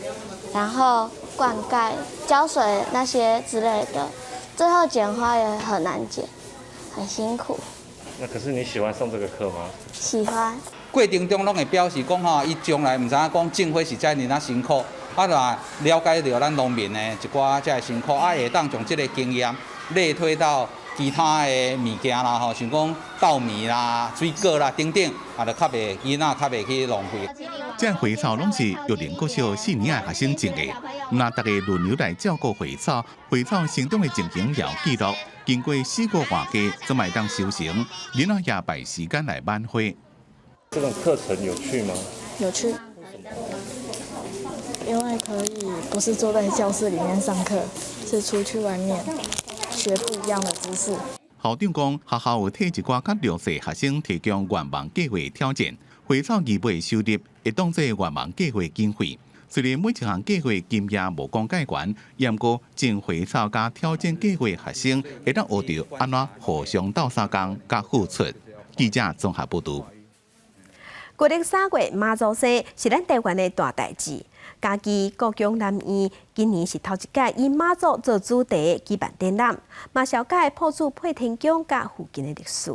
然后灌溉、浇水那些之类的，最后剪花也很难剪，很辛苦。那可是你喜欢上这个课吗？喜欢。过程中拢会表示讲吼，伊将来毋知影讲种花是遮尔辛苦，啊，了解到咱农民的一寡遮辛苦，啊，会当将这个经验类推到其他的物件啦，吼，像讲稻米啦、水果啦等等，啊，就较袂囡仔较袂去浪费。这花草拢是育人国小4年的学生种的，那大家轮流来照顾花草，花草生长的情形也有记录。经过4个月计，才卖当收成，囡仔也排时间来挽花。这种课程有趣吗？有趣，因为可以不是坐在教室里面上课，是出去外面学不一样的知识。校长讲，学校有替一寡较弱势学生提供愿望计划挑战，花草义卖收入会当做愿望计划经费。虽然每一项计划金额无讲介悬，不过种花草加挑战计划学生会当学到安怎互相斗相共加付出。记者综合报道。旧历3月妈祖生是咱台湾的大代志。嘉义高雄南院今年是头一届以妈祖做主题举办展览，嘛了解破处配天宫甲附近的历史。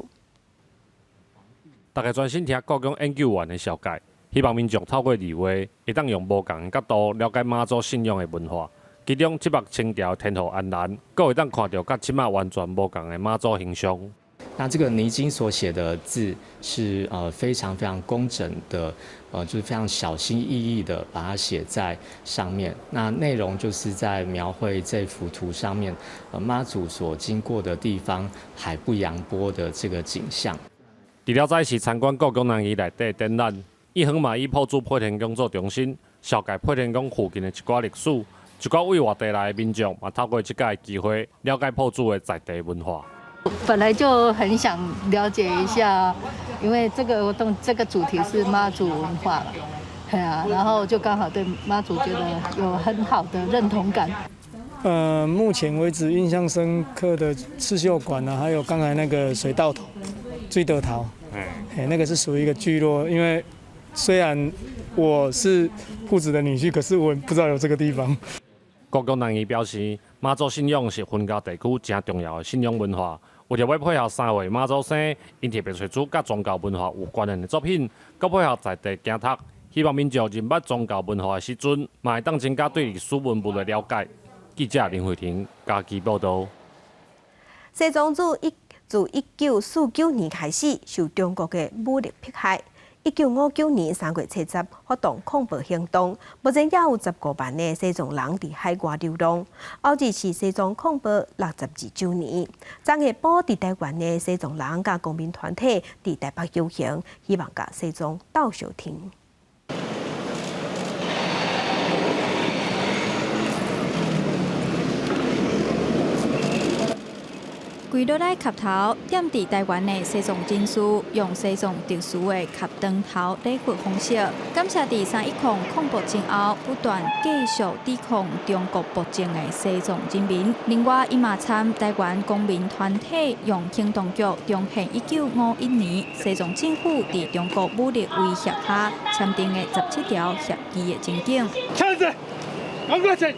大家专心听高雄研究员的小解。希望民众透过字画，会当用无同的角度了解妈祖信仰的文化。其中7目清调天后安然，阁会当看到甲7目完全无同的妈祖形象。那这个泥金所写的字是非常非常工整的，就是非常小心翼翼的把它写在上面。那内容就是在描绘这幅图上面，妈祖所经过的地方海不扬波的这个景象。除了在是参观高雄南院内底展览。一行嘛以破处配天宫做中心，了解配天宫附近的一寡历史，一寡为外地来的民众嘛透过这个机会了解破处的在地文化。本来就很想了解一下，因为这个活动这个主题是妈祖文化了，对啊，然后就刚好对妈祖觉得有很好的认同感。目前为止印象深刻的刺绣馆啊，还有刚才那个水稻头、水稻头，那个是属于一个聚落，因为。虽然我是户子的女婿，可是我不知道有这个地方。高雄南院表示，妈祖信仰是分家地区真重要的信仰文化。为了要配合3月妈祖生，因特别推出甲宗教文化有关联的作品，佮配合在地行读，希望民众认捌宗教文化的时阵，嘛会当增加对历史文物的了解。记者林慧婷嘉义报道。西藏自1949年开始受中国的武力迫害。1959年3月7日发动恐怖行动，目前也有15万的西藏人伫海外流浪。后日是西藏恐怖62周年，昨下晡伫台湾的西藏人甲公民团体伫台北游行，希望甲西藏斗相挺。规落来磕头，点伫台湾的西藏真师，用西藏特殊的磕灯头礼佛方式，感谢伫310恐怖前后不断继续抵抗中国暴政的西藏人民。另外，伊嘛参台湾公民团体用行动剧重现1951年西藏政府伫中国武力威胁下签订的17条协议的情景。枪子，赶快起！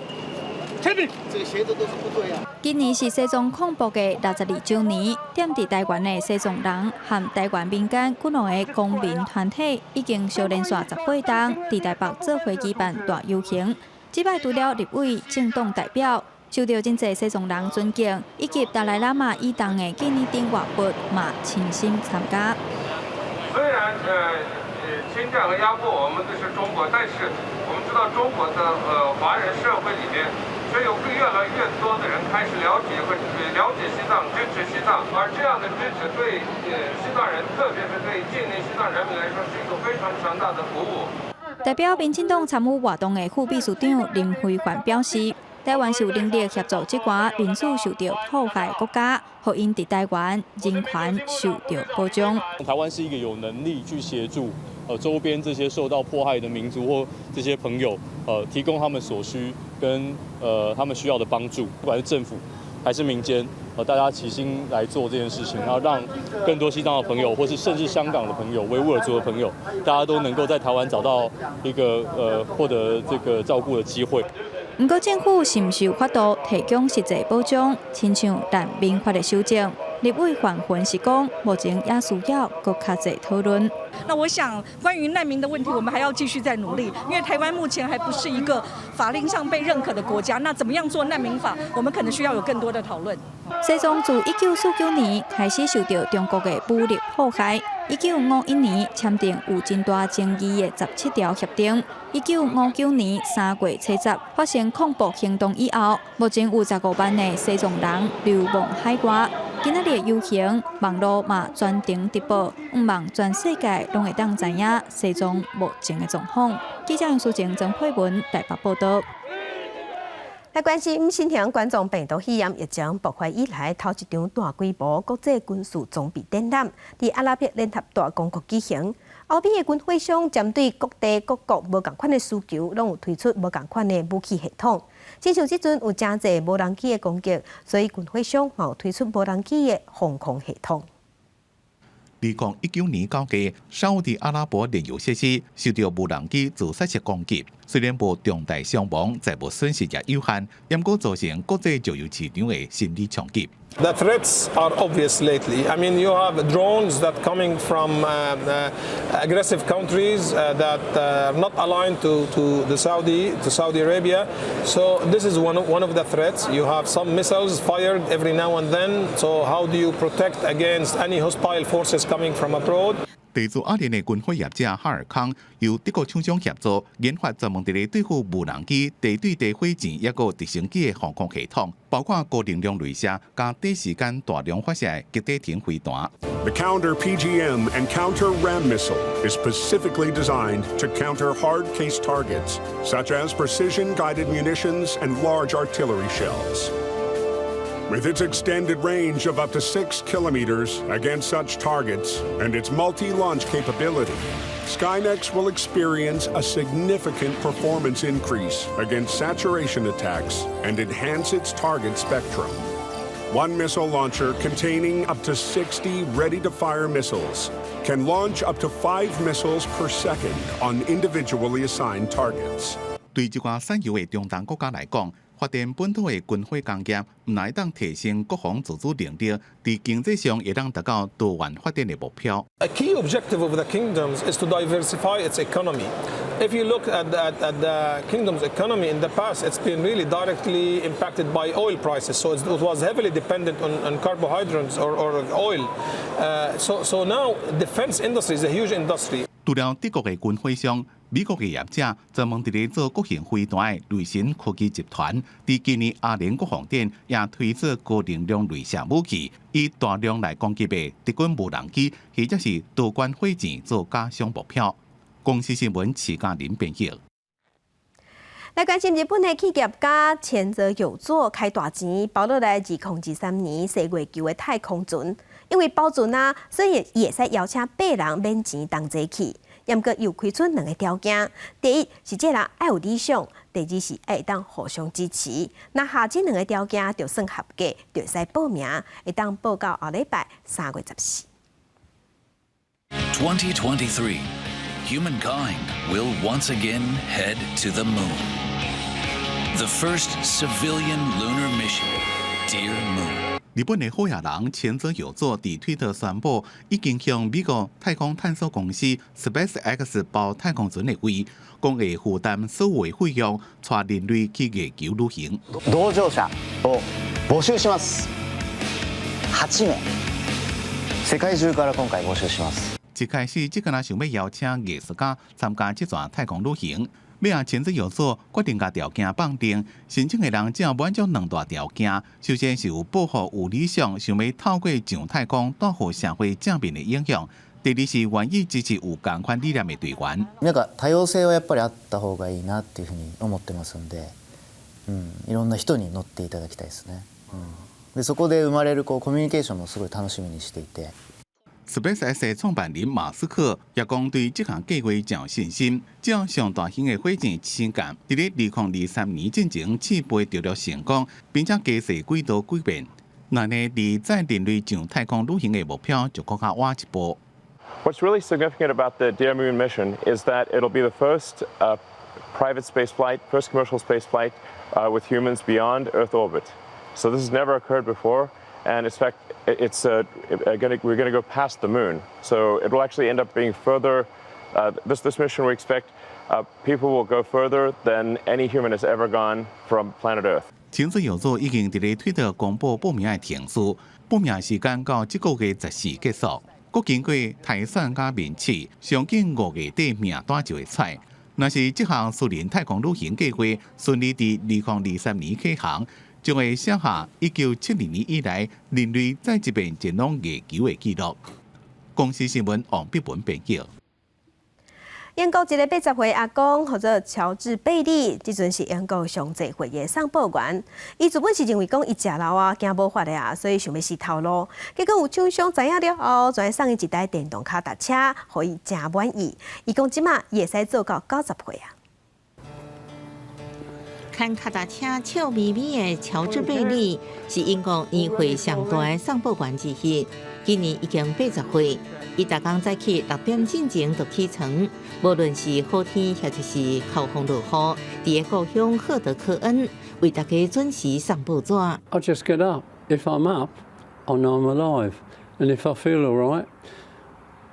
这个鞋子都是不对啊！今年是西藏恐怖的62周年，点伫台湾的西藏人和台湾民间各路的公民团体，已经相连续18天，伫台北做伙举办大游行。这摆除了立委、政党代表，受到真侪西藏人尊敬，以及达赖喇嘛伊动的纪念灯活佛嘛亲身参加。虽然侵占和压迫我们的是中国，但是我们知道中国的华人社会里面。 所以有越来越多的人开始了解西藏，支持西藏，而这样的支持对西藏人，特别是对境内西藏人民来说，是一个非常强大的鼓舞。代表民进党参与活动的副秘书长林辉焕表示，台湾是有能力协助这寡民主受到迫害国家，互因伫台湾人权受到保障。台湾是一个有能力去协助。 周边这些受到迫害的民族或这些朋友，提供他们所需跟他们需要的帮助，不管是政府还是民间，大家齐心来做这件事情，然后让更多西藏的朋友，或是甚至香港的朋友、维吾尔族的朋友，大家都能够在台湾找到一个获得这个照顾的机会。 不过，政府是毋是有法度提供实际保障，亲像难民法的修正？立委范云是讲，目前也需要更较侪讨论。那我想，关于难民的问题，我们还要继续再努力，因为台湾目前还不是一个法令上被认可的国家。那怎么样做难民法，我们可能需要有更多的讨论。西藏自1949年开始受到中国的武力迫害。 1951年签订有真大争议的17条协定。1959年3月7日发生恐怖行动以后，目前有15万的西藏人流亡海外。今仔日游行，网络嘛全程直播，毋望全世界拢会当知影西藏目前的状况。记者杨淑静、曾佩文台北报道。 来关心新疆冠状病毒肺炎疫情爆发以来头一场大规模国际军事装备展览，伫阿拉伯联合大公国举行。欧美的军火商针对各地各国无共款的需求，拢有推出无共款的武器系统。亲像即阵有真侪无人机的攻击，所以军火商嘛有推出无人机的防空系统。 2019年9月，沙烏地阿拉伯炼油設施受到無人機自殺式攻擊，雖然無重大傷亡，財務損失也有限，但佫造成國際石油市場的心理衝擊。 The threats are obvious lately. I mean, you have drones that coming from aggressive countries that are not aligned to Saudi Arabia. So this is one of the threats. You have some missiles fired every now and then. So how do you protect against any hostile forces coming from abroad? 地主阿联的军火业者哈尔康由德国廠商協助研發專門地對付無人機、地對地火箭一個直升機的防空系統，包括高能量雷射加短時間大量發射的極地挺飛彈。The Counter PGM and Counter RAM missile is specifically designed to counter hard-case targets, such as precision-guided munitions and large artillery shells. With its extended range of up to 6 kilometers against such targets and its multi-launch capability, Skynex will experience a significant performance increase against saturation attacks and enhance its target spectrum. One missile launcher containing up to 60 ready-to-fire missiles can launch up to 5 missiles per second on individually assigned targets. 對這個產油的中東國家來講，發展本土的軍火工業，唔乃當提升國防自主能力，喺經濟上會當達到多元發展的目標。A key objective of the kingdoms is to diversify its economy. If you look at the kingdom's economy in the past, it's been really directly impacted by oil prices. So it was heavily dependent on carbohydrates or oil. So now defense industry is a huge industry. 除了德國嘅軍火商，美國嘅業者專門伫咧做國型飛彈嘅雷神科技集團，喺今年阿聯國防展也推出高能量雷射武器，以大量來攻擊嘅敵軍無人機或者是多管火箭做假想目標。公司新聞徐嘉玲編譯。来关心日本的企业家前泽友作开大钱包落来2023年4月9的太空船，因为包船啊，所以也使邀请8人免钱同齐去。不过又开出2个条件：第一是这人爱有理想；第二是会当互相支持。那下这2个条件就算合格，就会使报名，会当报到后礼拜3月14。2023, humankind will once again head to the moon. The first civilian lunar mission, Dear Moon. 日本的好野人前泽友作伫推特宣布，已经向美国太空探索公司 SpaceX 包太空船的位，讲会负担所有费用，带人类去月球旅行。同乗者を募集します。8名。世界中から今回募集します。一开始，即个人想要邀请艺术家参加这段太空旅行。尾啊，前泽友作决定把条件放定，申请的人只要满足2大条件：首先是有抱负、有理想，想要透过上太空带予社会正面的影响；第二是愿意支持有同款理念的队员。なんか多様性はやっぱりあった方がいいなっていうふうに思ってますんで、いろんな人に乗っていただきたいですね。でそこで生まれるコミュニケーションもすごい楽しみにしていて。SpaceX 的创办人马斯克也讲对这项计划真有信心，这样上大型的火箭升降，伫咧2023年进前试飞着了成功，并且加设轨道改变。那呢，离载人类上太空旅行的目标就更加晚一步。What's really significant about the Dear Moon mission is that it'll be the first private space flight, first commercial space flight with humans beyond Earth orbit. So this has never occurred before. And in fact, we're going to go past the moon. So it will actually end up being further. This mission, we expect people will go further than any human has ever gone from planet Earth. 前泽友作已经伫咧推特公布报名的天数，报名时间到这个月14结束。佮经过台选加面试，上近5月底名单就会出。若是这项私人太空旅行计划顺利伫2023年启航。将会写下1972年以来人类再一遍前往月球的纪录。公司新闻王必文编辑。英国一个80岁阿公，或者乔治贝利，即阵是英国上济会的上报员。伊自本是认为讲伊食老啊，惊无法的啊，所以想要试头路。结果有厂商知影了后，就送伊一台电动脚踏车，互伊真满意。伊讲即马伊会使做到90岁啊。看脚踏车笑眯眯的乔治贝利，是英国年岁上大的上报员之一。今年已经80岁，伊逐工早起6点进前就起床，无论是好天或者是暴风落雨，伫个故乡赫德科恩为大家准时送报纸。I just get up. If I'm up, I know I'm alive, and if I feel all right,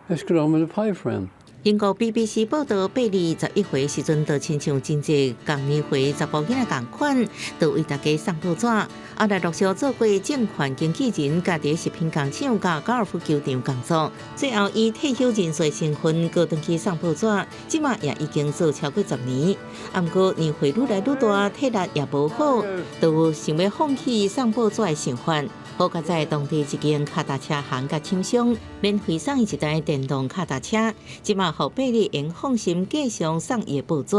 let's get on with the playground. 英国 BBC 报道，贝利11岁时阵，就亲像真济共年岁查甫囡仔共款，就为大家送报纸。后来陆续做过证券经纪人、家己食品工厂、甲高尔夫球场工作。最后以退休人士身份，过登去送报纸。即马也已经做超过10年。不过年岁愈来愈大，体力也无好，就想要放弃送报纸的想法。好在在当地一间脚踏车行甲厂商免费送伊一台电动脚踏车，即马互贝利用放心继续送伊的报纸。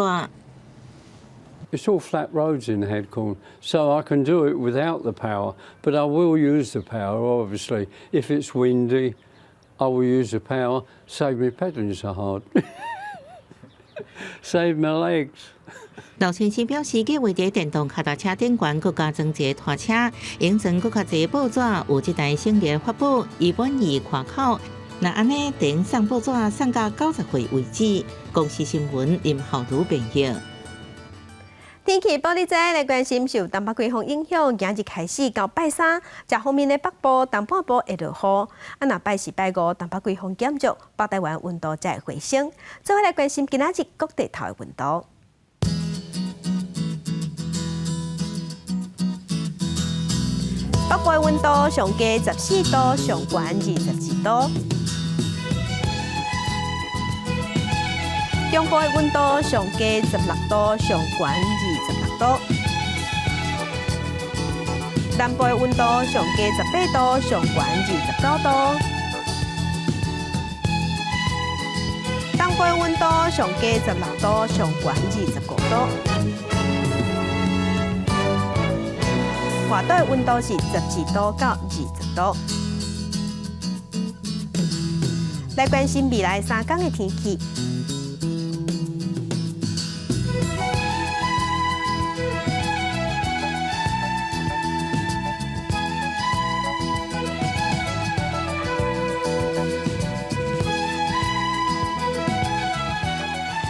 It's all flat roads in Headcorn, so I can do it without the power, but I will use the power, obviously. If it's windy, I will use the power, save me pedaling so hard. Save my legs. 刘先生表示，计划在电动脚踏车顶悬搁加装一个拖车，用装搁较侪报纸，有这台省略发布，以满意看口。那安尼，等送报纸送到90岁为止。公司新闻林浩如编译。天气报你知，来关心受东北季风影响，今日开始到拜三，这方面的北部、东半部会落雨。若拜四、拜五，东北季风减弱，北台湾温度才会回升。最后来关心今仔日各地头的温度。北部的温度上低14度，上悬22度；中部的温度上低16度，上悬26度；南部的温度上低18度，上悬29度；东部的温度上低16度，上悬25度。外岛的温度是12度到20度。来关心未来3天的天气。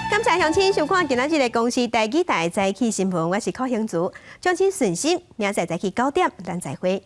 感谢乡亲收看今仔日的公视台记台早起新闻，我是柯兴竹，将请顺心，明仔早起9点，咱再会。